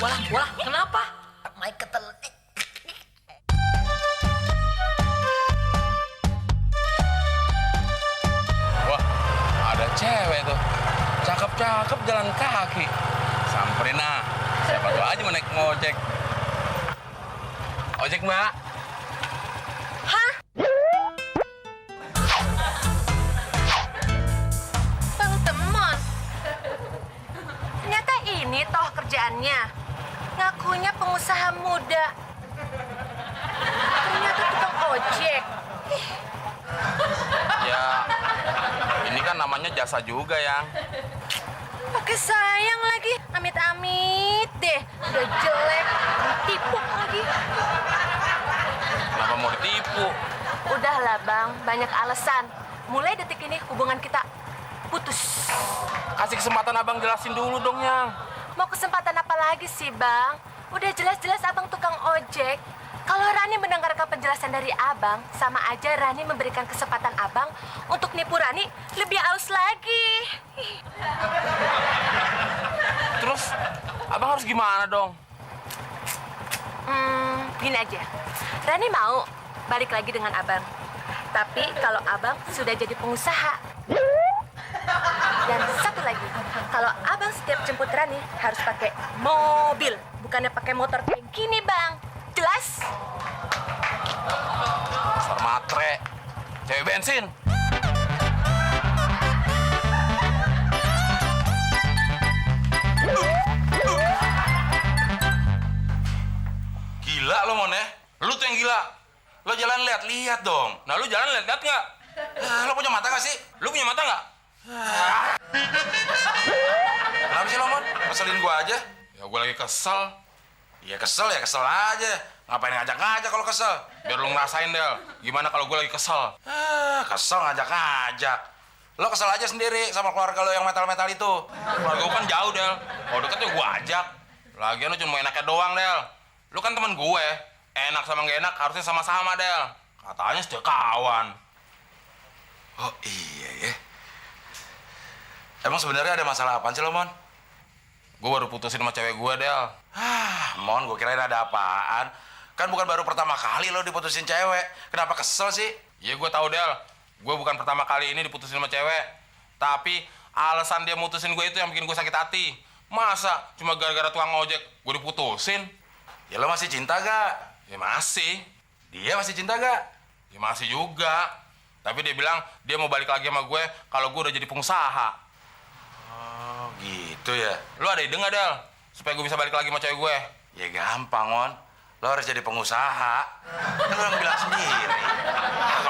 Wah, kenapa? Mai ketel. Wah, ada cewek tuh. Cakep-cakep jalan kaki. Samperin ah. Siapa tuh aja mau naik ngojek. Ojek, Mbak. Hah? Bang Temon. Ternyata ini toh kerjaannya. Ngakunya pengusaha muda. Ternyata tukang ojek. Ya, ini kan namanya jasa juga, Yang. Pakai sayang lagi. Amit-amit deh. Udah jelek. Tipu lagi. Kenapa mau ditipu? Udahlah Bang, banyak alasan. Mulai detik ini hubungan kita putus. Kasih kesempatan abang jelasin dulu dong, Yang. Mau kesempatan apa lagi sih Bang? Udah jelas-jelas Abang tukang ojek. Kalau Rani mendengarkan penjelasan dari Abang, sama aja Rani memberikan kesempatan Abang untuk nipu Rani lebih aus lagi. Terus, abang harus gimana dong? Gini aja. Rani mau balik lagi dengan Abang. Tapi kalau Abang sudah jadi pengusaha. Dan satu lagi, kalau Abang setiap jemput Rani harus pakai mobil, bukannya pakai motor kayak gini, Bang. Jelas? Dasar matre. Cewek bensin. Gila lo, Mon, ya? Lu tuh yang gila. Lo jalan lihat-lihat dong. Nah, lu jalan lihat-lihat nggak? Lo punya mata nggak sih? Lu punya mata nggak? Kenapa sih lo, Mon? Keselin gua aja. Ya, gua lagi kesel. Ya kesel aja. Ngapain ngajak-ngajak kalau kesel? Biar lu ngerasain, Del. Gimana kalau gua lagi kesel? Kesel ngajak-ngajak. Lo kesel aja sendiri sama keluarga lo yang metal-metal itu. Keluarga gua kan jauh, Del. Kalau deket ya gua ajak. Lagian lo cuma enaknya doang, Del. Lu kan teman gue. Enak sama nggak enak harusnya sama-sama, Del. Katanya setia kawan. Oh iya ya. Emang sebenarnya ada masalah apaan sih lo, Mon? Gue baru putusin sama cewek gue, Del. Mon, gue kirain ada apaan. Kan bukan baru pertama kali lo diputusin cewek. Kenapa kesel sih? Iya, gue tahu, Del. Gue bukan pertama kali ini diputusin sama cewek. Tapi alasan dia mutusin gue itu yang bikin gue sakit hati. Masa cuma gara-gara tukang ojek gue diputusin? Ya lo masih cinta gak? Ya masih. Dia masih cinta gak? Ya masih juga. Tapi dia bilang dia mau balik lagi sama gue kalau gue udah jadi pengusaha. Oh gitu ya. Lo ada ide gak, Del? Supaya gue bisa balik lagi sama cewek gue? Ya gampang, Mon. Lo harus jadi pengusaha. Kan lo yang bilang sendiri.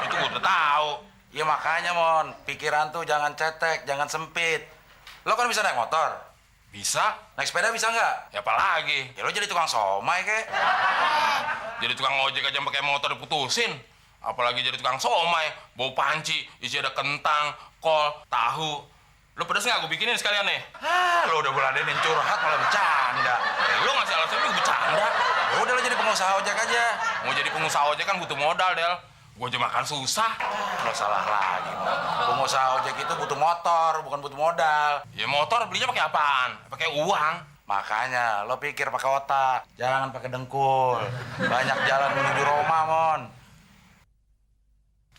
Itu gue udah tahu. Ya makanya, Mon. Pikiran tuh jangan cetek, jangan sempit. Lo kan bisa naik motor? Bisa. Naik sepeda bisa nggak? Ya apalagi? Ya lo jadi tukang somai, kek. Jadi tukang ojek aja pakai motor diputusin. Apalagi jadi tukang somai, bau panci, isi ada kentang, kol, tahu. Lo pedes nggak? Gue bikinin sekalian nih. Lo udah beladenin curhat malah bercanda. Lo ngasih alasan lo bercanda. Ya udah lo jadi pengusaha ojek aja. Mau jadi pengusaha ojek kan butuh modal, Del. Gue aja makan susah. Lo salah lagi, Mon. Pengusaha ojek itu butuh motor, bukan butuh modal. Ya motor belinya pakai apaan? Pakai uang. Makanya lo pikir pakai otak, jangan pakai dengkul. Banyak jalan menuju Roma, Mon.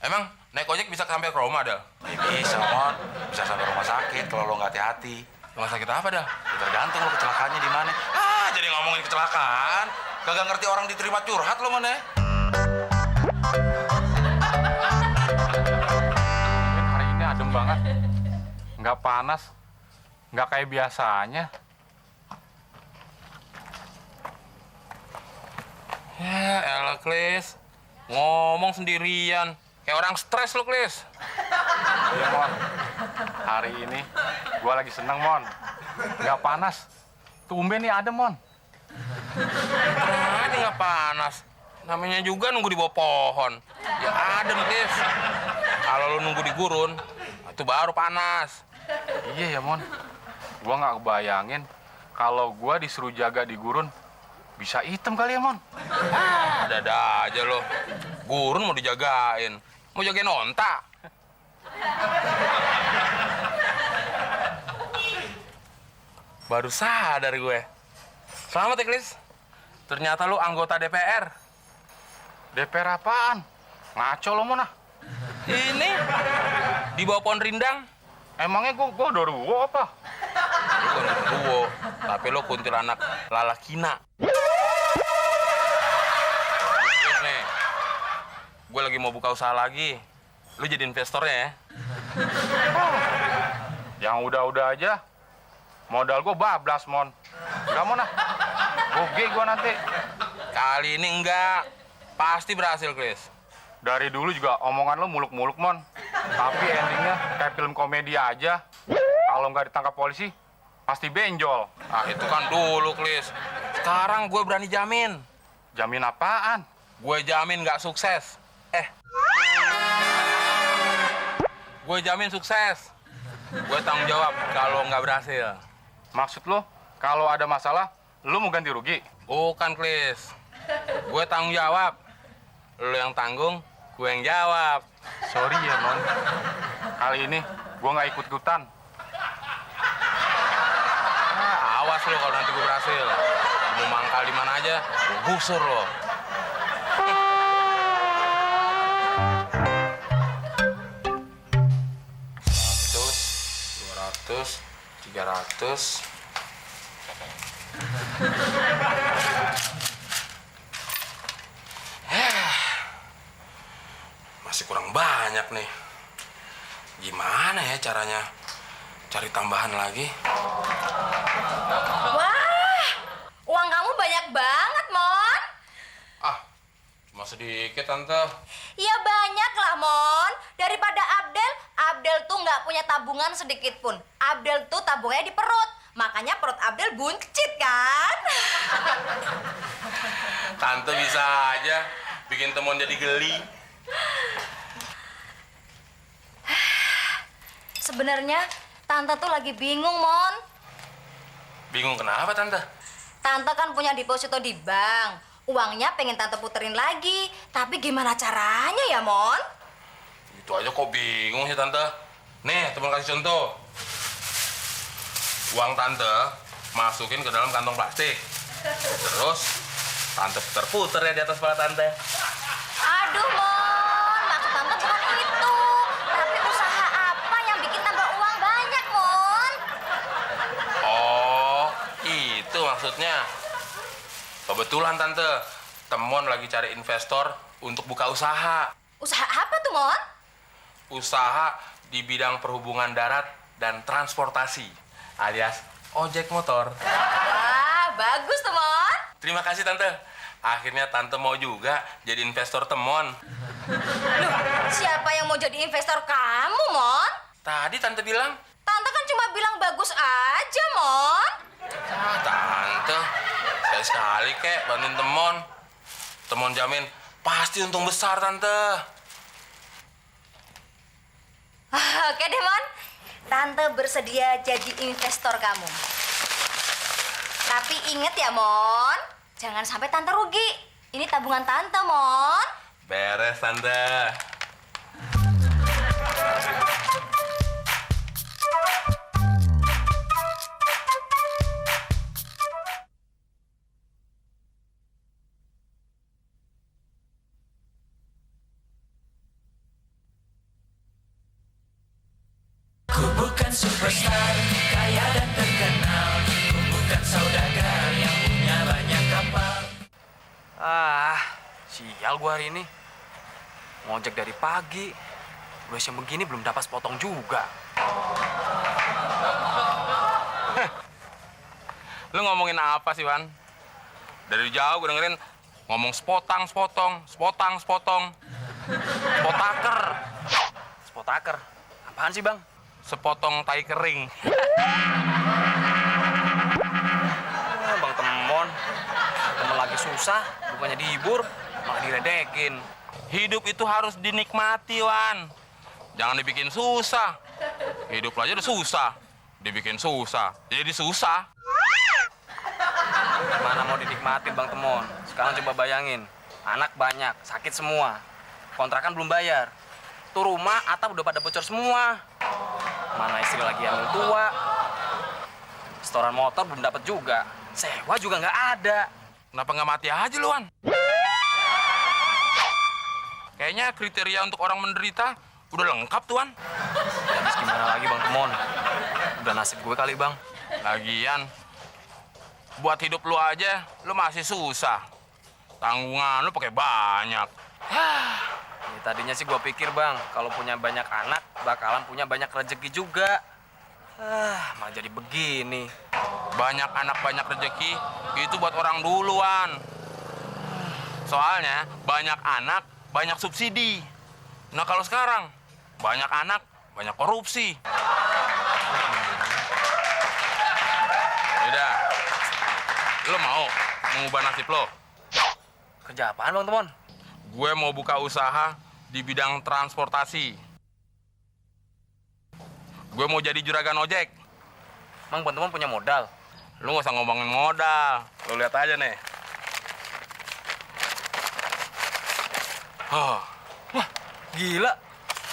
Emang naik ojek bisa sampai ke Roma, Del? Ya bisa, Mon. Bisa sampai rumah sakit kalau lo nggak hati-hati. Rumah sakit apa, Del? Ya tergantung lo kecelakaannya di mana. Jadi ngomongin kecelakaan. Kagak ngerti orang diterima curhat lo, Mon, ya? Hari ini adem banget, nggak panas, nggak kayak biasanya. Ya elah, Klis. Ngomong sendirian. Kayak orang stres lo, Klis. Iya, Mon. Hari ini gua lagi seneng, Mon. Nggak panas. Tumben nih adem, Mon. Ini nggak panas. Namanya juga nunggu di bawah pohon. Ya adem, Klis. Kalau lo nunggu di gurun, itu baru panas. Iya ya, Mon. Gua nggak kebayangin kalau gua disuruh jaga di gurun bisa hitam kali ya, Mon. Ada-ada aja lo. Gurun mau dijagain. Mau jagain onta. Baru sadar gue. Selamat ya, Klis. Ternyata lu anggota DPR. DPR apaan? Ngaco lo, Mon, ah. Ini di bawah pohon rindang. Emangnya gua Doruwo apa? Lu kan genderuwo, tapi lu kuntilanak lalakina. Terus nih, gue lagi mau buka usaha lagi. Lu jadi investornya ya? Yang udah-udah aja. Modal gua bablas, Mon. Enggak, Mon, ah. Rugi gua nanti. Kali ini enggak. Pasti berhasil, Klis. Dari dulu juga omongan lo muluk-muluk, Mon. Tapi endingnya kayak film komedi aja. Kalau nggak ditangkap polisi, pasti benjol. Ah, itu kan dulu, Klis. Sekarang gue berani jamin. Jamin apaan? Gue jamin nggak sukses. Gue jamin sukses. Gue tanggung jawab kalau nggak berhasil. Maksud lo, kalau ada masalah, lo mau ganti rugi? Bukan, Klis. Gue tanggung jawab. Lo yang tanggung, gue yang jawab. Sorry ya, Mon. Kali ini gue nggak ikut-ikutan. Awas lo kalau nanti gue berhasil. Mau mangkal di mana aja, gue gusur lo. 300. Masih kurang banyak nih. Gimana ya caranya cari tambahan lagi? Wah, uang kamu banyak banget, Mon. Ah, cuma sedikit, Tante. Ya banyak lah, Mon. Daripada Abdel tuh nggak punya tabungan sedikit pun. Abdel tuh tabungnya di perut. Makanya perut Abdel buncit, kan? Tante bisa aja bikin temen jadi geli. Sebenarnya Tante tuh lagi bingung, Mon. Bingung kenapa, Tante? Tante kan punya deposito di bank. Uangnya pengen Tante puterin lagi. Tapi gimana caranya ya, Mon? Itu aja kok bingung sih, Tante. Nih, teman kasih contoh. Uang Tante masukin ke dalam kantong plastik. Terus Tante puter-puter ya di atas kepala Tante. Aduh, Mon. Maksud Tante bukan itu. Tapi usaha apa yang bikin tambah uang banyak, Mon? Oh, itu maksudnya. Kebetulan, Tante. Temon lagi cari investor untuk buka usaha. Usaha apa tuh, Mon? Usaha di bidang perhubungan darat dan transportasi, alias ojek motor. Wah, bagus tuh, Mon. Terima kasih, Tante. Akhirnya Tante mau juga jadi investor Temon. Loh, siapa yang mau jadi investor kamu, Mon? Tadi Tante bilang, Tante kan cuma bilang bagus aja, Mon. ah, Tante, sekali-sekali kek bantuin Temon. Temon jamin pasti untung besar, Tante. Oke deh, Mon. Tante bersedia jadi investor kamu. Tapi inget ya, Mon. Jangan sampai Tante rugi. Ini tabungan Tante, Mon. Beres, Tante. Bukan superstar, kaya dan terkenal. Ku bukan saudagar yang punya banyak kapal. Ah, sial gua hari ini. Ngojek dari pagi. Udah siang begini belum dapat sepotong juga. Lu ngomongin apa sih, Wan? Dari jauh gue dengerin ngomong sepotong. Spotaker. Spotaker. Apaan sih, Bang? Sepotong tai kering. Ah, Bang Temon. Temen lagi susah, bukannya dihibur, malah diledekin. Hidup itu harus dinikmati, Wan. Jangan dibikin susah. Hidup aja udah susah. Dibikin susah, jadi susah. Mana mau dinikmatin, Bang Temon? Sekarang coba bayangin. Anak banyak, sakit semua. Kontrakan belum bayar. Tuh rumah, atap udah pada bocor semua. Mana istri lagi hamil tua. Setoran motor belum dapat juga. Sewa juga nggak ada. Kenapa nggak mati aja lu, Wan? Kayaknya kriteria untuk orang menderita udah lengkap, Tuan. Ya, habis gimana lagi, Bang Temon? Udah nasib gue kali, Bang. Lagian, buat hidup lu aja, lu masih susah. Tanggungan lu pakai banyak. Ya, tadinya sih gue pikir, Bang, kalau punya banyak anak, bakalan punya banyak rezeki juga. Malah jadi begini. Banyak anak, banyak rezeki, itu buat orang duluan. Soalnya, banyak anak, banyak subsidi. Nah, kalau sekarang, banyak anak, banyak korupsi. Yaudah, lo mau mengubah nasib lo? Kerja apaan, Bang Temon? Gue mau buka usaha di bidang transportasi. Gue mau jadi juragan ojek. Bang Temon punya modal. Lu nggak usah ngomongin modal. Lu lihat aja nih. Wah, gila.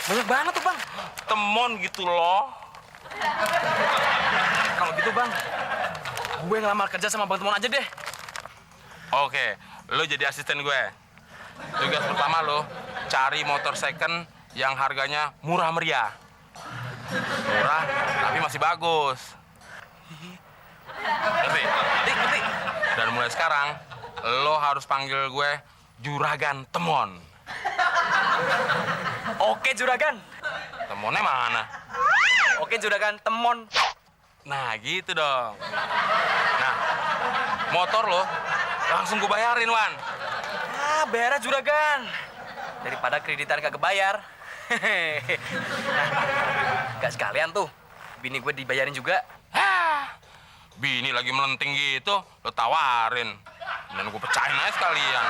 Banyak banget tuh, Bang. Temon gitu loh. Kalau gitu, Bang, gue ngelamar kerja sama Bang Temon aja deh. Oke, lu jadi asisten gue. Tugas pertama lo, cari motor second yang harganya murah meriah. Murah, tapi masih bagus. Ngerti? Ngerti. Dan mulai sekarang, lo harus panggil gue Juragan Temon. Oke, Juragan. Temonnya mana? Oke, Juragan Temon. Nah, gitu dong. Nah, motor lo langsung gue bayarin, Wan. Beres, Juragan. Daripada kreditan kagak kebayar. Gak sekalian tuh, bini gue dibayarin juga. Bini lagi melenting gitu, lo tawarin. Dan gue pecahin aja sekalian.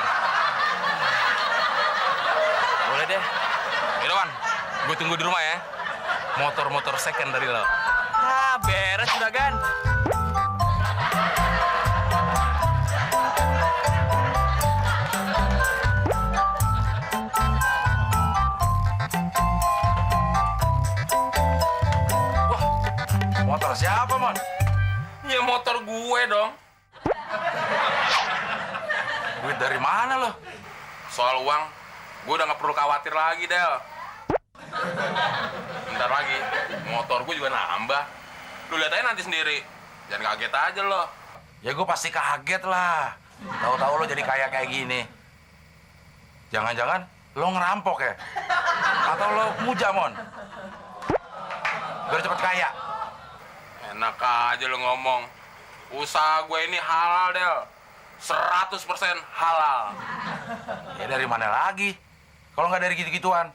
Boleh deh. Yaudah, Wan. Gue tunggu di rumah ya. Motor-motor second dari lo. Beres, Juragan. Motor siapa, Mon? Ya motor gue dong. Duit dari mana lo? Soal uang, gue udah gak perlu khawatir lagi, Del. Bentar lagi, motor gue juga nambah. Lu lihat aja nanti sendiri. Jangan kaget aja lo. Ya gue pasti kaget lah. Tahu-tahu lo jadi kaya kayak gini. Jangan-jangan lo ngerampok ya? Atau lo muja, Mon? Biar cepet kaya. Enak aja lo ngomong. Usaha gue ini halal, Del. 100% halal. Ya dari mana lagi? Kalau nggak dari gitu-gituan.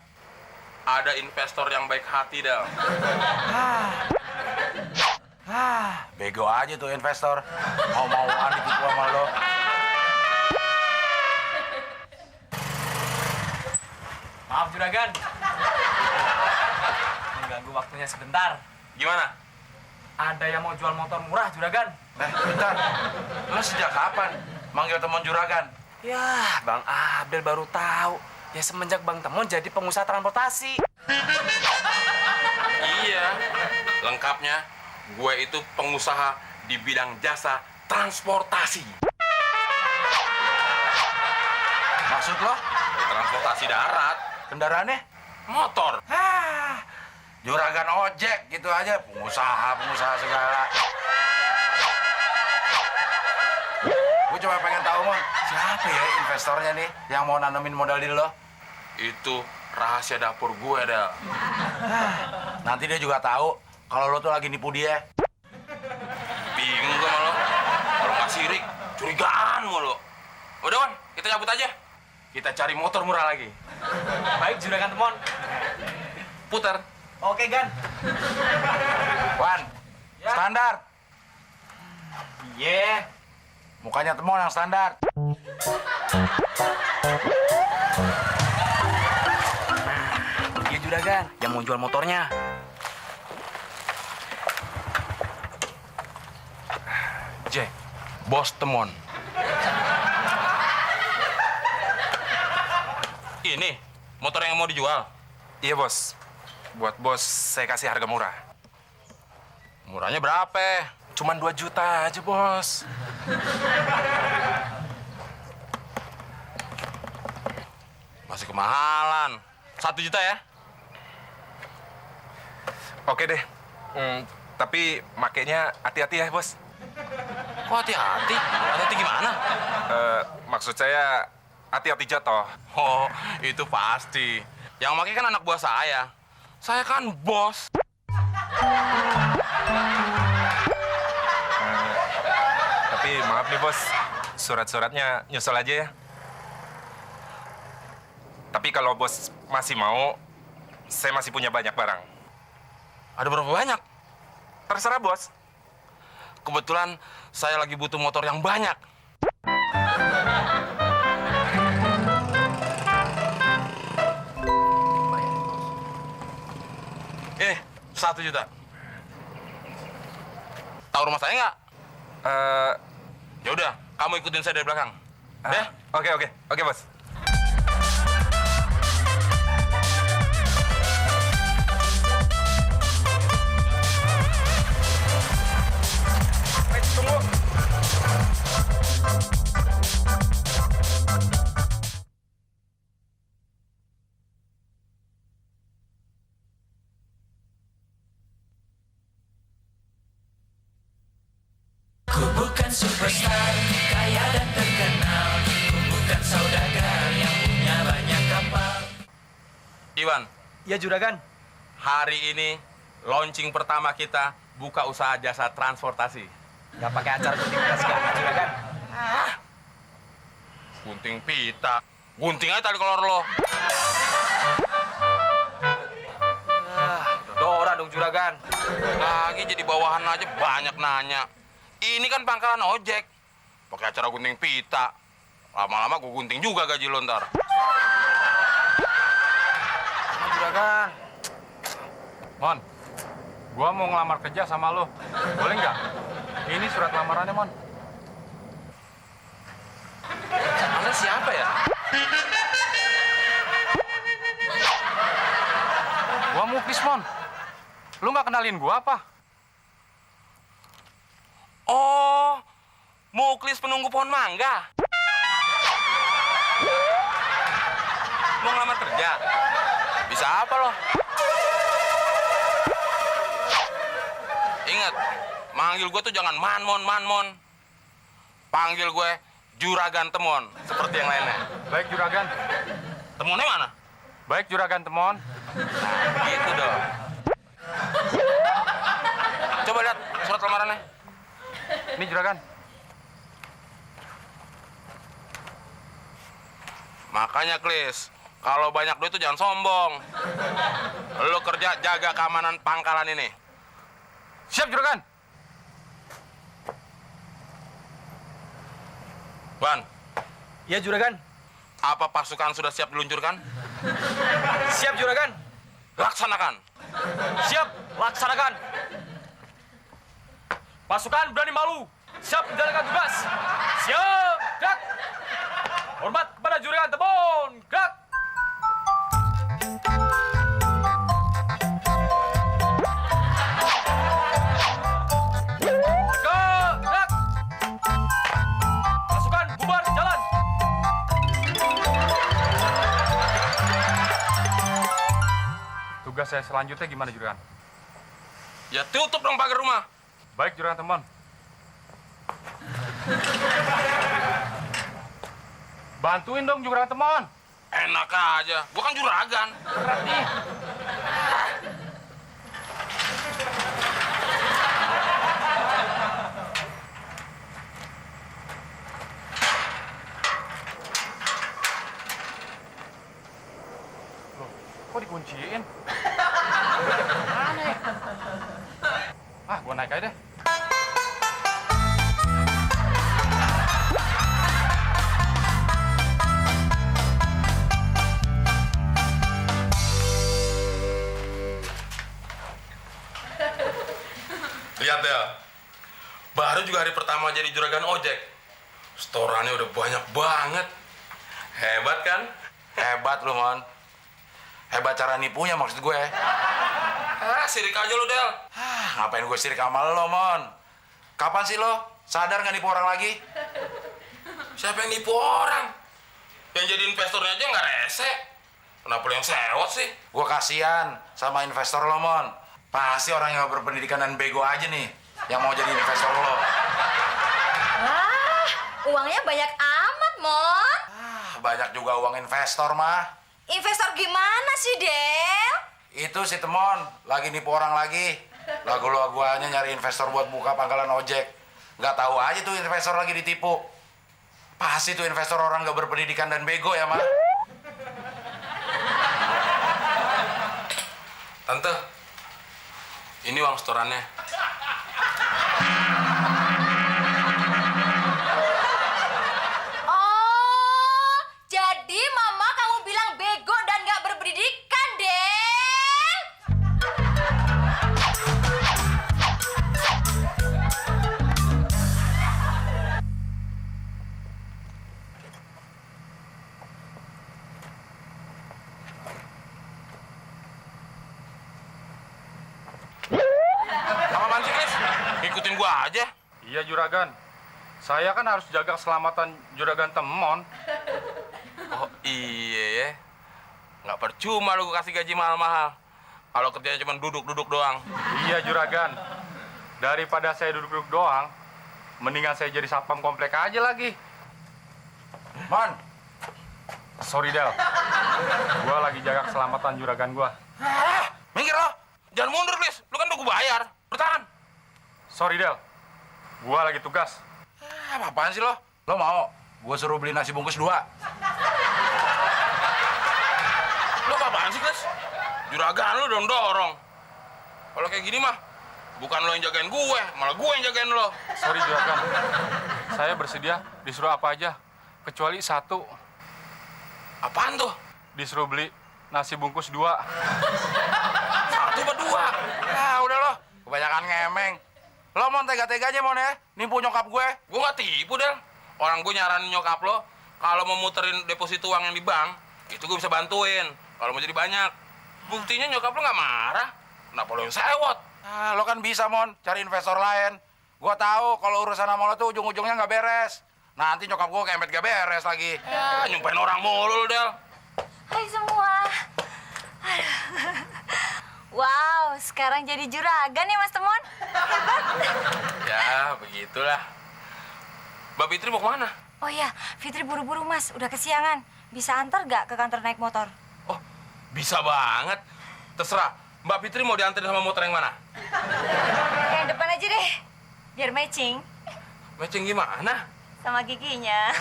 Ada investor yang baik hati, Del. Bego aja tuh investor. Mau-mauan ditipu sama lo. Maaf, Juragan. Mengganggu waktunya sebentar. Gimana? Ada yang mau jual motor murah, Juragan. Bentar. Lo sejak kapan manggil temen juragan? Ya, Bang Abdel baru tahu. Ya semenjak Bang Temon jadi pengusaha transportasi. Iya, lengkapnya gue itu pengusaha di bidang jasa transportasi. Maksud lo? Transportasi darat, Kendaraannya? motor. Juragan ojek gitu aja. Pengusaha segala. Gue cuma pengen tahu, Mon, siapa ya investornya nih yang mau nanemin modal di lo? Itu rahasia dapur gue, Del. Nanti dia juga tahu kalau lo tuh lagi nipu dia. Bingung gue sama lo. Kalau nggak sirik, curigaan mulu. Udah, Wan, kita cabut aja. Kita cari motor murah lagi. Baik, Juragan Temon. Putar. Oke, Gan. Wan, standar. Iya. Mukanya Temon yang standar. Iya, Juragan. Yang mau jual motornya. Jack, Bos Temon. Ini motor yang mau dijual. Iya, Bos. Buat Bos, saya kasih harga murah. Murahnya berapa? Cuman 2 juta aja, Bos. Masih kemahalan. 1 juta ya? Oke deh. Tapi makainya hati-hati ya, Bos. Kok hati-hati? Hati-hati gimana? Maksud saya hati-hati jatuh. Oh, itu pasti. Yang pakai kan anak buah saya. Saya kan bos. Tapi maaf nih, Bos. Surat-suratnya nyusul aja ya. Tapi kalau Bos masih mau, saya masih punya banyak barang. Ada berapa banyak? Terserah, Bos. Kebetulan saya lagi butuh motor yang banyak. Ini 1 juta. Tahu rumah saya nggak? Ya udah, kamu ikutin saya dari belakang. Ya? Oke, Bos. Tunggu. Ku bukan superstar, kaya dan terkenal. Ku bukan saudagar yang punya banyak kapal. Iwan, Iya juragan. hari ini launching pertama kita buka usaha jasa transportasi. Nggak pakai acara gunting pita segala juragan. Gunting pita. Gunting aja tali kolor lo. Dora dong juragan. Lagi jadi bawahan aja banyak nanya. Ini kan pangkalan ojek. Pakai acara gunting pita. Lama-lama gue gunting juga gaji lo ntar. Sama juragan. Mon, gua mau ngelamar kerja sama lo. Boleh nggak? Ini surat lamarannya, Mon. Anda siapa ya? Gua Muklis, Mon. Lu nggak kenalin gua apa? Oh, Muklis penunggu pohon mangga. Mau ngelamar kerja? Bisa apa lo? Ingat, manggil gue tuh jangan manmon. Panggil gue Juragan Temon, seperti yang lainnya. Baik, Juragan. Temonnya mana? Baik, Juragan Temon. Nah, gitu dong. Coba lihat surat lamarannya. Ini, Juragan. Makanya, Klis, kalau banyak duit tuh jangan sombong. Lo kerja jaga keamanan pangkalan ini. Siap, Juragan. Wan, Iya juragan. apa pasukan sudah siap diluncurkan? Siap juragan. Laksanakan. Siap, laksanakan. Pasukan berani malu. Siap menjalankan tugas. Siap, gerak. Hormat kepada juragan Temon. Gerak. Gerak. Pasukan bubar jalan. Tugas saya selanjutnya gimana, Juragan? Ya tutup dong pagar rumah. Baik, Juragan Temon. Bantuin dong, Juragan Temon. Enak aja, gua kan juragan. Berat nih. Loh, kok dikunciin? Aneh. Gua naik aja deh. Lihat Del, baru juga hari pertama jadi juragan ojek. Setorannya udah banyak banget. Hebat kan? Hebat lu, Mon. Hebat cara nipunya maksud gue. Sirik aja lu Del. Ngapain gue sirik sama lo, Mon? Kapan sih lo sadar nggak nipu orang lagi? Siapa yang nipu orang? Yang jadi investornya aja nggak rese. Kenapa lo yang sewot sih? Gue kasihan sama investor lo, Mon. Pasti orang yang berpendidikan dan bego aja nih yang mau jadi investor lo. Wah, uangnya banyak amat, Mon. Banyak juga uang investor mah. Investor gimana sih, Del? Itu si Temon lagi nipu orang lagi. Lagu-laguannya nyari investor buat buka pangkalan ojek. Nggak tahu aja tuh investor lagi ditipu. Pasti tuh investor orang nggak berpendidikan dan bego ya, mah. Tante, ini uang setorannya. Oh, jadi mama kamu bilang bego dan nggak berpendidikan, Del? Apaan sih, Chris? Ikutin gua aja. Iya, Juragan. Saya kan harus jaga keselamatan Juragan Temon. Oh iya ya. Nggak percuma lu gua kasih gaji mahal-mahal. Kalau kerjanya cuma duduk-duduk doang. Iya, Juragan. Daripada saya duduk-duduk doang, mendingan saya jadi satpam komplek aja lagi. Mon, Sorry, Del. Gua lagi jaga keselamatan Juragan gua. Minggir lo. Jangan mundur, Chris. Lu kan udah gua bayar. Bertahan. Sorry, Del. Gua lagi tugas. apaan sih lo? Lo mau gue suruh beli nasi bungkus 2? Lo apaan sih, Chris? Juragan lu dorong-dorong. Kalau kayak gini mah, bukan lo yang jagain gue, malah gue yang jagain lo. Sorry, Juragan. Saya bersedia disuruh apa aja, kecuali satu. Apaan tuh? Disuruh beli nasi bungkus 2. 1 apa 2? Ah, udah lo. Kebanyakan ngemeng. Lo mau tega-teganya, Mon, ya? Nipu nyokap gue. Gue nggak tipu, Del. Orang gue nyaranin nyokap lo, kalau mau muterin deposito uang yang di bank, itu gue bisa bantuin. Kalau mau jadi banyak. Buktinya nyokap lo nggak marah. Kenapa lo yang sewot? Ah, lo kan bisa, Mon, cari investor lain. Gue tahu kalau urusan sama lo tuh ujung-ujungnya nggak beres. Nanti nyokap gue kempet gak beres lagi. Ya, nyumpain orang mulu, Del. Hai semua. Aduh. Wow, sekarang jadi juragan ya Mas Temon? Ya, begitulah. Mbak Fitri mau kemana? Oh iya, Fitri buru-buru Mas, udah kesiangan. Bisa antar gak ke kantor naik motor? Oh, bisa banget. Terserah. Mbak Fitri mau dianterin sama motor yang mana? Yang depan aja deh, biar matching Matching gimana? sama giginya.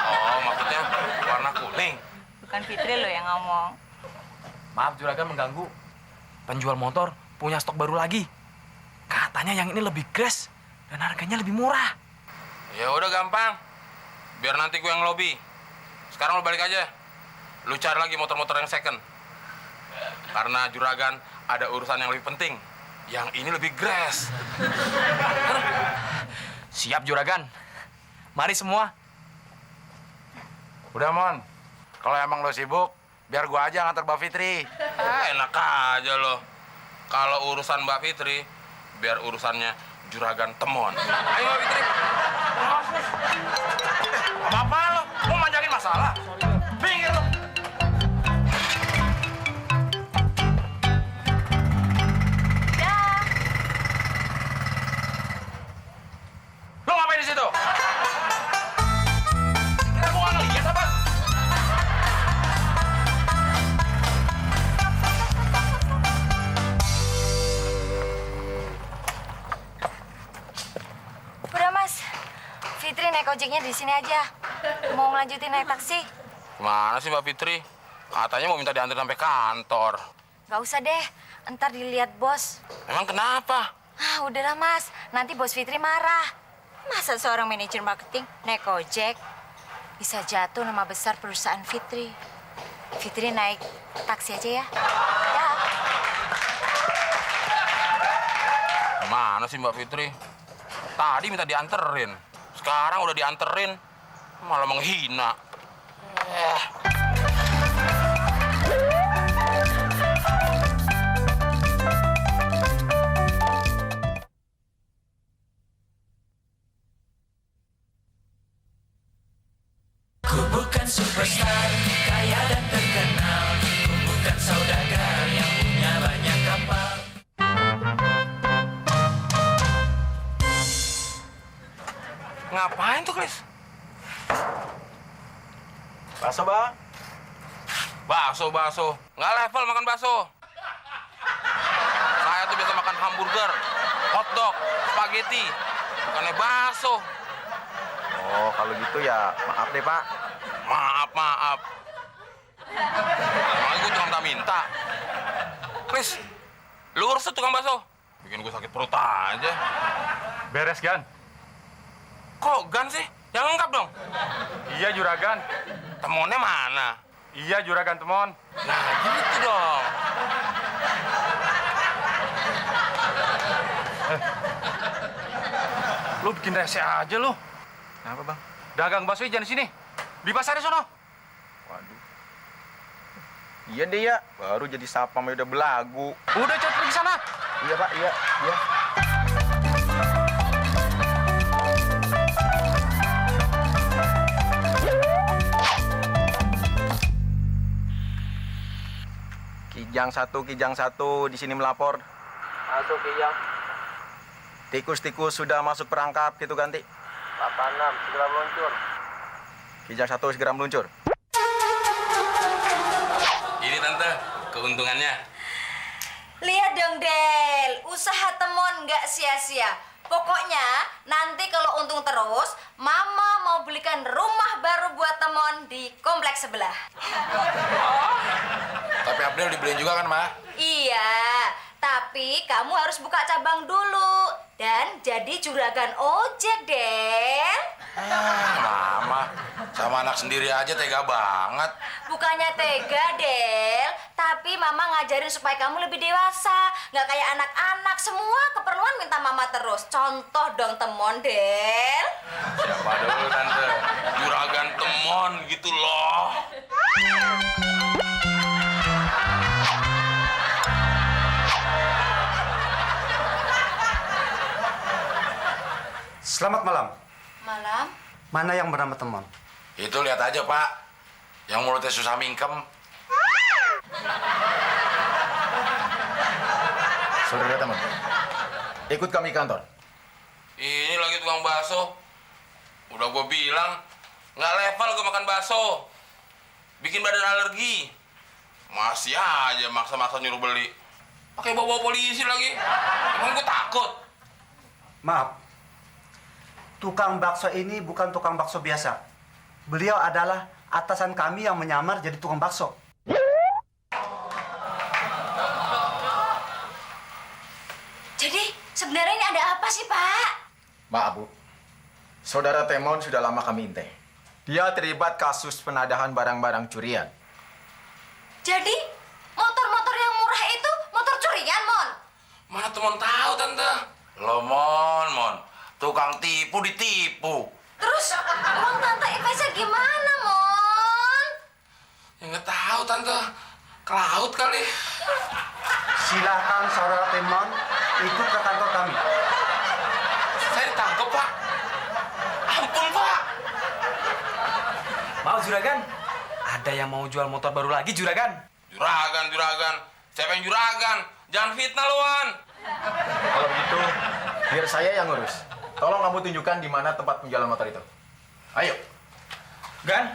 Oh, maksudnya warna kuning. Bukan Fitri lo yang ngomong. Maaf juragan mengganggu. Penjual motor punya stok baru lagi. Katanya yang ini lebih gres dan harganya lebih murah. Ya udah gampang. Biar nanti gue yang lobby. Sekarang lo balik aja. Lu cari lagi motor-motor yang second. Karena juragan ada urusan yang lebih penting. Yang ini lebih gres. Siap juragan. Mari semua. Udah, Mon. Kalau emang lo sibuk, biar gue aja nganter Mbak Fitri. Enak aja lo. Kalau urusan Mbak Fitri, biar urusannya juragan Temon. Ayo Mbak Fitri. Apa lo? Mau manjangin masalah? Pinggir lo. Lo ngapain di situ? Kira gua nggak ngeliat apa? Udah Mas, Fitri naik ojeknya di sini aja. Mau ngelanjutin naik taksi? Kemana sih Mbak Fitri? Katanya mau minta diantar sampai kantor. Gak usah deh, ntar dilihat bos. Emang kenapa? Ah, udahlah Mas, nanti bos Fitri marah. Masa seorang manajer marketing naik ojek? Bisa jatuh nama besar perusahaan Fitri. Fitri naik taksi aja ya. Ya. Mana sih Mbak Fitri? Tadi minta dianterin. Sekarang udah dianterin. Malah menghina. superstar, kaya dan terkenal. Ku bukan saudagar yang punya banyak kapal. Ngapain tuh, Klis? Bakso, Bang. Bakso. Nggak level makan bakso. Saya tuh biasa makan hamburger, hotdog, spaghetti. Bukannya bakso. Oh, kalau gitu ya maaf deh, Pak. Maaf. Emangnya gue cuma minta. Klis, lu urus tuh tukang bakso. Bikin gue sakit perut aja. Beres, Gan. Kok Gan sih? Yang lengkap dong. Iya, Juragan. Temonnya mana? Iya, Juragan Temon. Nah, gitu dong. Lu bikin rese aja lu. Kenapa, Bang? Dagang bakso jangan di sini. Di pasar di sono. Waduh. Iya deh ya, baru jadi sapam udah belagu. Udah cepet pergi sana. Iya, Pak, iya. Kijang satu di sini melapor. Masuk, Kijang. Tikus-tikus sudah masuk perangkap gitu ganti. 86, segera meluncur. Kijang satu segera meluncur. Ini tante, keuntungannya. Lihat dong, Del. Usaha Temon nggak sia-sia. Pokoknya nanti kalau untung terus, Mama mau belikan rumah baru buat Temon di kompleks sebelah. Tapi Abdel dibeliin juga kan, Ma? Iya, tapi kamu harus buka cabang dulu dan jadi juragan ojek, Del. Mama, sama anak sendiri aja tega banget. Bukannya tega, Del, tapi Mama ngajarin supaya kamu lebih dewasa. Nggak kayak anak-anak, semua keperluan minta Mama terus. Contoh dong, Temon, Del. Siapa dulu tante? Juragan Temon gitu loh. Selamat malam. Malam. Mana yang bernama Temon? Itu lihat aja, Pak. Yang mulutnya susah mingkem. Saudara teman, ikut kami ke kantor. Ini lagi tukang bakso. Udah gue bilang, nggak level gue makan bakso. Bikin badan alergi. Masih aja maksa-maksa nyuruh beli. Pakai bawa polisi lagi. Emang gue takut. Maaf. Tukang bakso ini bukan tukang bakso biasa. Beliau adalah atasan kami yang menyamar jadi tukang bakso. Jadi sebenarnya ini ada apa sih, Pak? Maaf, Bu. Saudara Temon sudah lama kami intai. Dia terlibat kasus penadahan barang-barang curian. Jadi motor-motor yang murah itu motor curian, Mon? Mana Temon tahu tante? Lo, Mon. Tukang tipu ditipu. Terus uang tante investnya gimana, Mon? Ya nggak tahu tante. Ke laut kali. Silakan saudara Temon ikut ke kantor kami. Saya ditangkap, Pak. Ampun, Pak. Mau, Juragan? Ada yang mau jual motor baru lagi, Juragan? Juragan. Siapa yang juragan? Jangan fitnah lu, Wan. Kalau begitu, biar saya yang ngurus. Tolong kamu tunjukkan di mana tempat penjualan motor itu. Ayo. Gan.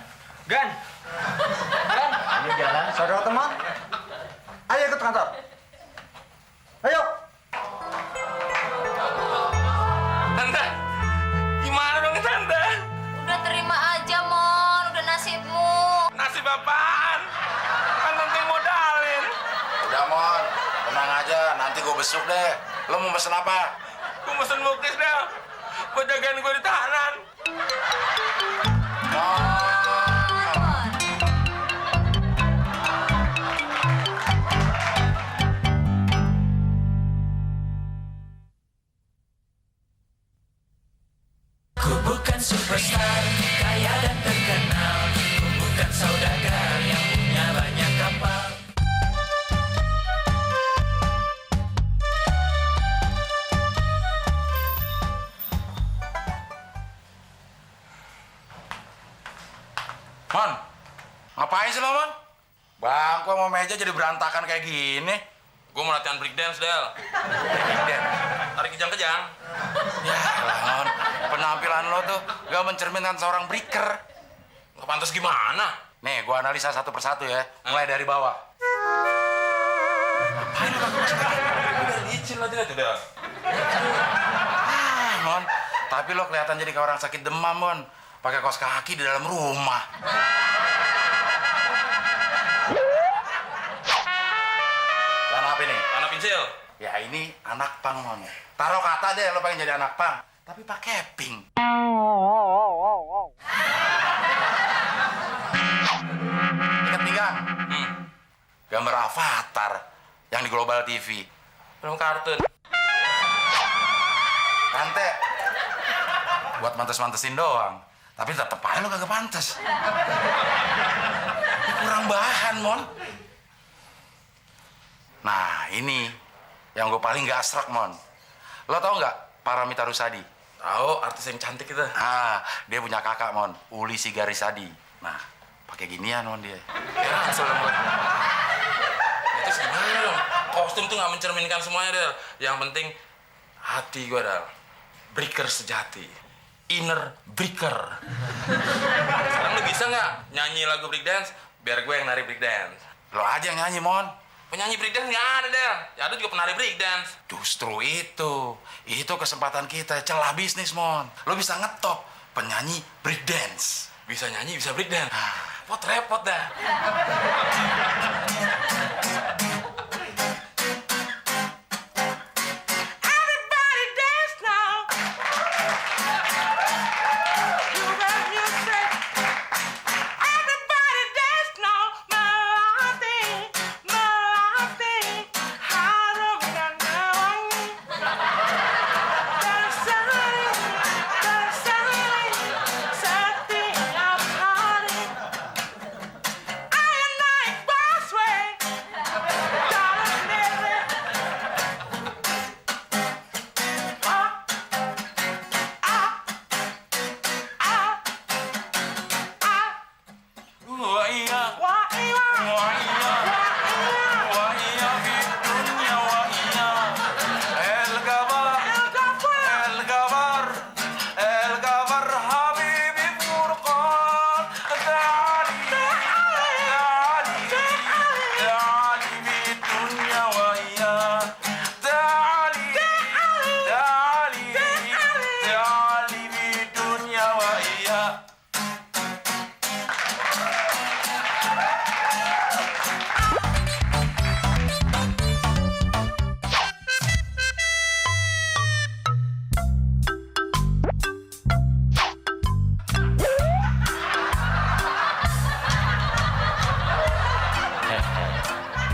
Ayo jalan. Saudara Temon, ayo ikut kantor. Ayo. Tante, gimana dong, Tante? Udah terima aja, Mon. Udah nasibmu. Nasib apaan? Kan Tante yang modalin. Udah, Mon. Tenang aja, nanti gue besuk deh. Lo mau pesen apa? Gue mesen mukis deh. Gue jagain gue di tahanan. Ku bukan superstar, kaya dan terkenal. Ku bukan saudagar yang punya banyak kapal. Mon, Ngapain sih lo, Mon? Bangku sama meja jadi berantakan kayak gini. Gue mau latihan breakdance, Del. Breakdance? Tarik kejang-kejang. Ya elah, Mon. Penampilan lo tuh gak mencerminkan seorang breaker. Nggak pantas gimana? Nih, gua analisa satu persatu ya. Mulai dari bawah. Ngapain lu pakai masuk kaki? Udah licin lah, Del. Mon, tapi lo kelihatan jadi kayak orang sakit demam, Mon. Pakai kaos kaki di dalam rumah. Celana apa ini? Anak pensil. Ya ini anak pang, Mon. Taruh kata deh lo pengen jadi anak pang. Tapi pakai pink. Ikat pinggang. Gambar Avatar yang di Global TV. Film kartun. Rantai. Buat mantes-mantesin doang. Tapi tetep aja lo kagak pantes. Kurang bahan, Mon. Nah, ini yang gue paling gak asrak, Mon. Lo tau nggak Paramita Rusadi? Tahu, artis yang cantik itu. Ah, dia punya kakak, Mon. Uli Sigarisadi. Nah, pakai ginian, Mon, dia. Ya, asal Mon. Terus gimana dong? Kostum tuh nggak mencerminkan semuanya, Del. Yang penting hati gue, Del. Breaker sejati. Inner breaker. Sekarang lu bisa nggak nyanyi lagu breakdance? Biar gue yang nari breakdance. Lo aja yang nyanyi, Mon. Penyanyi breakdance nggak ada, Del. Ya ada juga penari breakdance. Justru itu kesempatan kita, celah bisnis, Mon. Lo bisa ngetop penyanyi breakdance. Bisa nyanyi, bisa breakdance. Ah. Repot dah.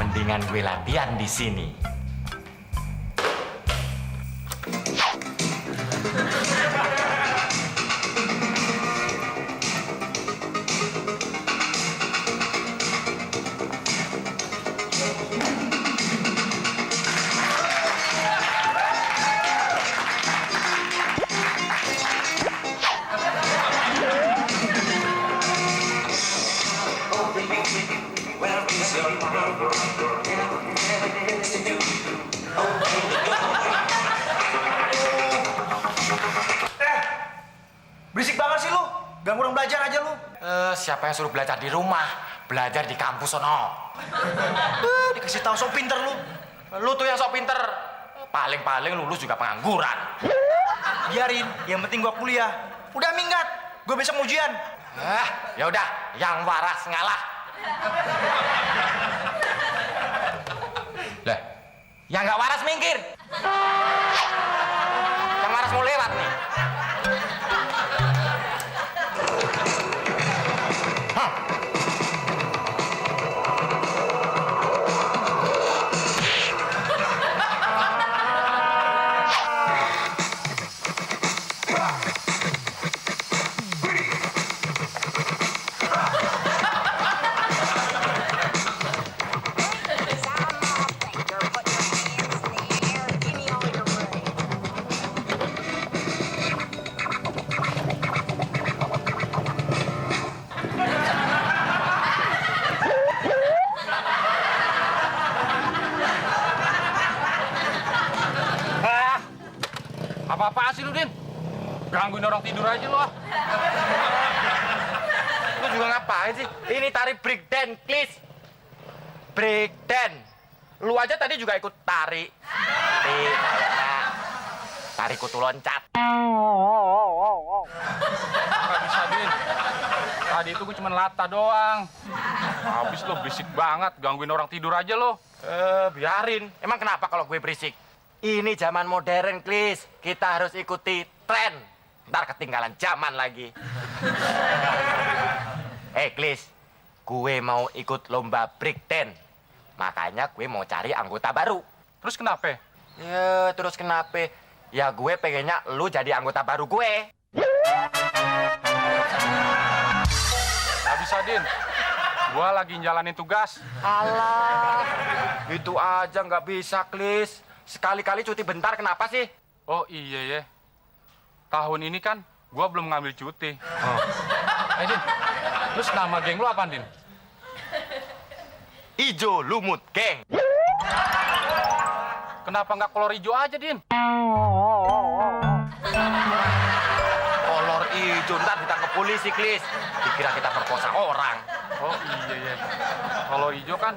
Mendingan gue latihan di sini. Berisik banget sih lu. Ganggu orang belajar aja lu. Siapa yang suruh belajar di rumah? Belajar di kampus sono. Dikasih tahu sok pinter lu. Lu tuh yang sok pinter. Paling-paling lulus juga pengangguran. Biarin, yang penting gua kuliah. Udah minggat, gua besok ujian. Ya udah, yang waras ngalah. Lah, yang nggak waras minggir. Yang waras mau lewat nih. Put your hands in the air. Give me all your money. Gangguin orang tidur aja lo. Lu juga ngapain sih? Ini tari break dance, please. Break dance. Lu aja tadi juga ikut tari. Tari kutu loncat. Nggak bisa, Din. Tadi itu gue cuma lata doang. Habis lo berisik banget, gangguin orang tidur aja lo. Biarin. Emang kenapa kalau gue berisik? Ini zaman modern, Klis. Kita harus ikuti tren. Ntar ketinggalan zaman lagi. Klis. Gue mau ikut lomba break dance. Makanya gue mau cari anggota baru. Terus kenapa? Terus kenapa? Ya gue pengennya lu jadi anggota baru gue. Nggak bisa, Din. Gue lagi jalanin tugas. Alah, itu aja nggak bisa, Klis. Sekali-kali cuti bentar, kenapa sih? Oh iya ya. Tahun ini kan gue belum ngambil cuti. Din, terus nama geng lu apa, Din? Ijo Lumut Geng. Kenapa nggak kolor hijau aja, Din? Kolor hijau, ntar ditangkap polisi, Klis. Dikira kita perkosa orang. Oh iya ya. Kalau hijau kan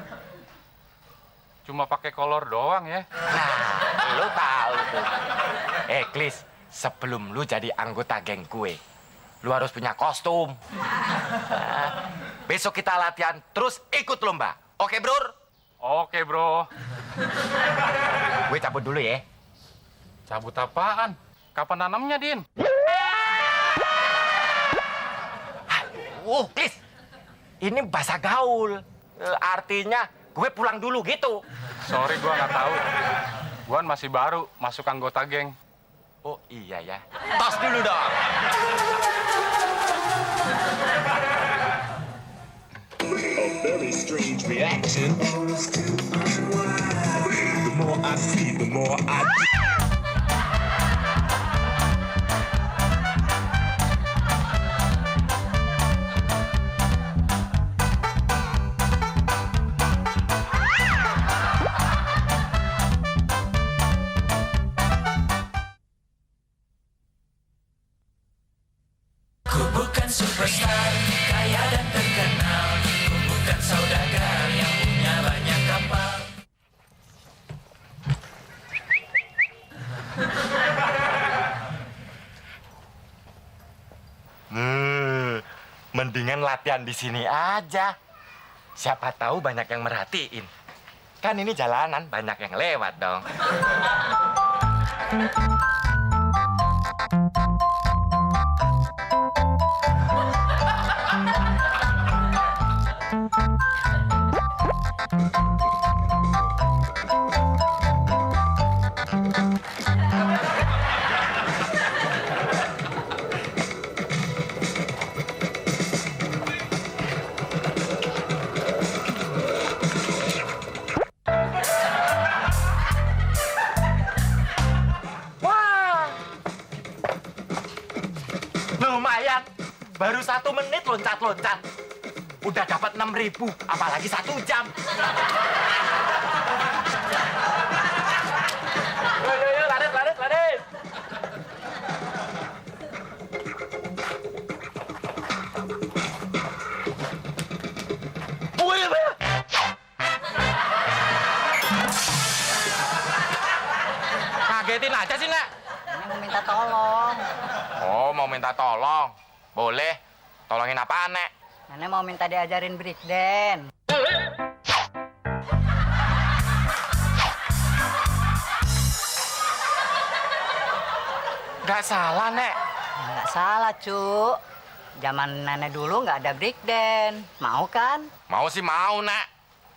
cuma pakai kolor doang ya. Nah, lu tahu tuh. Klis, sebelum lu jadi anggota geng gue, lu harus punya kostum. Besok kita latihan, terus ikut lomba. Oke, Bro? Oke, Bro. Gue cabut dulu ya. Cabut apaan? Kapan nanamnya, Din? Klis, ini bahasa gaul. Artinya gue pulang dulu gitu. Sorry, gue nggak tahu. Gue masih baru masuk anggota geng. Oh iya ya. Tos dulu dong. A very strange reaction. The more I see, the more I... Ku bukan superstar, kaya dan terkenal. Ku bukan saudagar yang punya banyak kapal. Mendingan latihan di sini aja. Siapa tahu banyak yang merhatiin. Kan ini jalanan, banyak yang lewat dong. Lumayan, baru 1 menit loncat-loncat. Udah dapat 6.000, apalagi 1 jam. Yuk, lari. Kagetin aja sih, Nak. Ini mau minta tolong. Oh, mau minta tolong. Boleh. Tolongin apaan, Nek? Nenek mau minta diajarin break dance. Nggak salah, Nek. Nggak salah, Cuk. Zaman nenek dulu nggak ada break dance. Mau kan? Mau sih mau, Nek.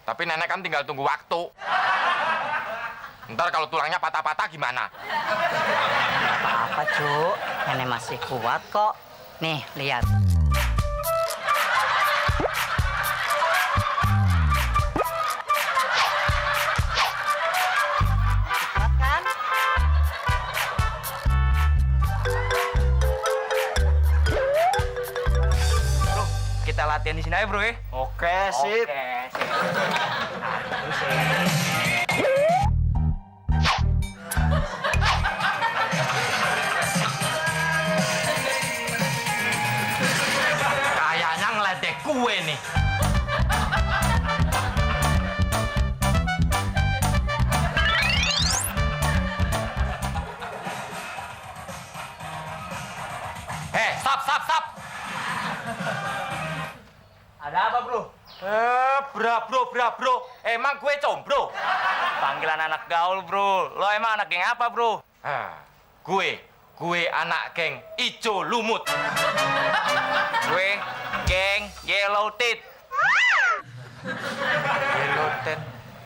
Tapi Nenek kan tinggal tunggu waktu. Ntar kalau tulangnya patah-patah gimana? Nggak apa-apa, Cuk. Nenek masih kuat kok. Nih, lihat. Kuat kan? Bro, kita latihan di sini aja, Bro ya. Oke, sip. gue nih. Stop. Ada apa, Bro? Bro. Emang gue combro? Panggilan anak gaul, Bro. Lo emang anak geng apa, Bro? Gue anak geng Ijo Lumut. Gue geng Yellow Teeth.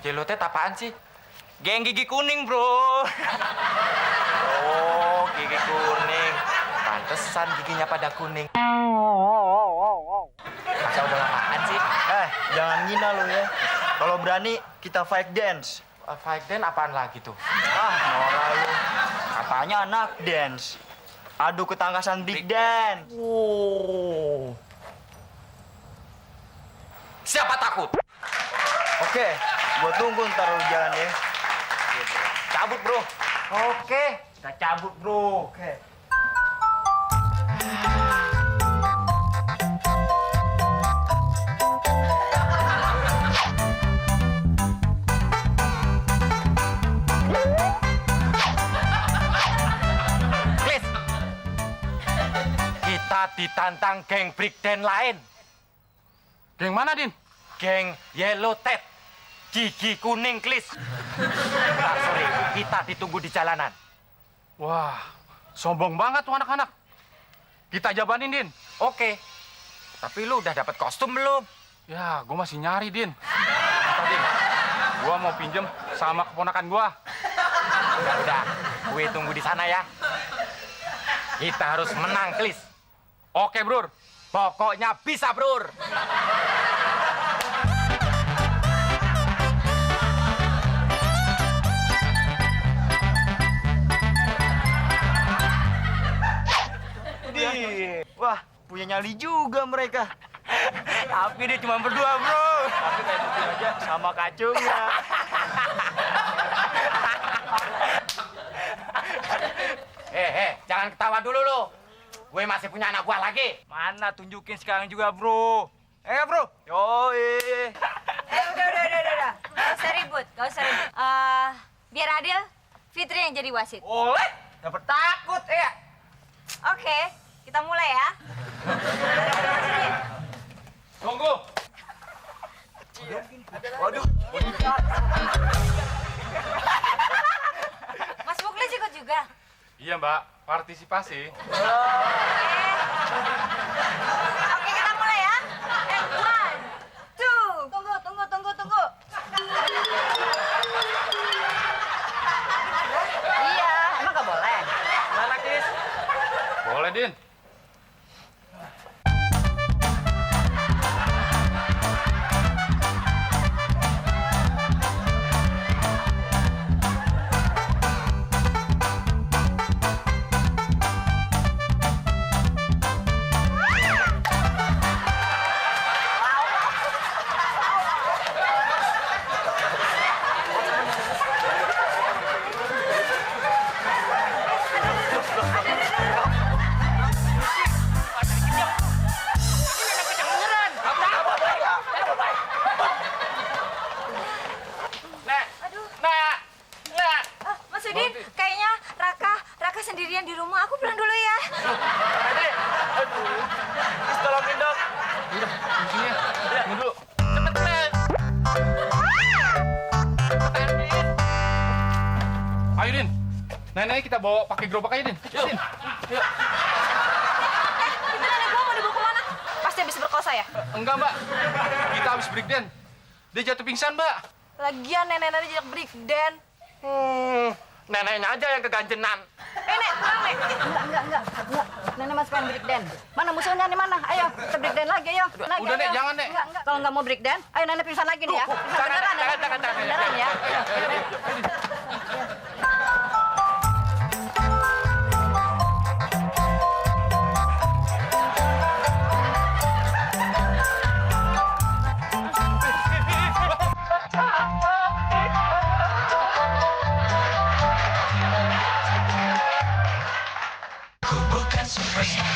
Yellow Tet apaan sih? Geng gigi kuning, Bro. Oh, gigi kuning. Pantesan giginya pada kuning. Masa udah apaan sih? Jangan ngina lo ya. Kalau berani kita fight dance. Fight dance apaan lagi tuh? Norak lu. Katanya anak dance. Adu ketangkasan big dance. Siapa takut? Oke, gua tunggu ntar lu jalan ya. Cabut, Bro. Oke, kita cabut bro. Oke. Please. Kita ditantang geng breakdance lain. Geng mana, Din? Geng Yellow Tet. Gigi kuning, Klis. Nah, sorry, kita ditunggu di jalanan. Wah, sombong banget tuh anak-anak. Kita jabanin, Din. Oke. Tapi lu udah dapat kostum belum? Ya, gue masih nyari, Din. Tadi, gue mau pinjem sama keponakan gue. Udah, gue tunggu di sana ya. Kita harus menang, Klis. Oke, Bro. Pokoknya bisa, Bro. Wah, punya nyali juga mereka. Tapi dia cuma berdua, Bro. Tapi kayak gitu aja sama kacungnya. Jangan ketawa dulu lu. Gue masih punya anak buah lagi. Mana tunjukin sekarang juga, Bro. Bro. Yoi. Udah. Gak usah ribut. Biar adil, Fitri yang jadi wasit. Oleh, dapat takut ya. Oke, kita mulai ya. Tunggu. Waduh. Mas Muklis ikut juga. Iya, Mbak. Partisipasi. Oke, kita mulai ya. One, two. Tunggu. Iya, emang gak boleh. Mana, Klis? Boleh, Din. Mas Udin, kayaknya Raka sendirian di rumah. Aku pulang dulu ya. Tolongin dong. Kuncinya. Tunggu dulu. Ayo, Din. Neneknya kita bawa pakai gerobak aja, Din. Yuk. Din. Yuk. Itu nenek gua mau dibawa kemana? Pasti habis berkosa ya? Enggak, Mbak. Kita habis breakdance. Dia jatuh pingsan, Mbak. Lagian nenek-nenek jejak breakdance. Neneknya aja yang keganjenan. Nenek, pulang, Nek. Enggak. Nenek masih pengen breakdance. Mana musuhnya di mana? Ayo, kita breakdance lagi, ayo. Udah, Nek, jangan, Nek. Enggak. Kalau nggak mau breakdance, ayo nenek pingsan lagi nih ya. Pingsan beneran ya. Jangan. Beneran ya. Ku bukan superstar.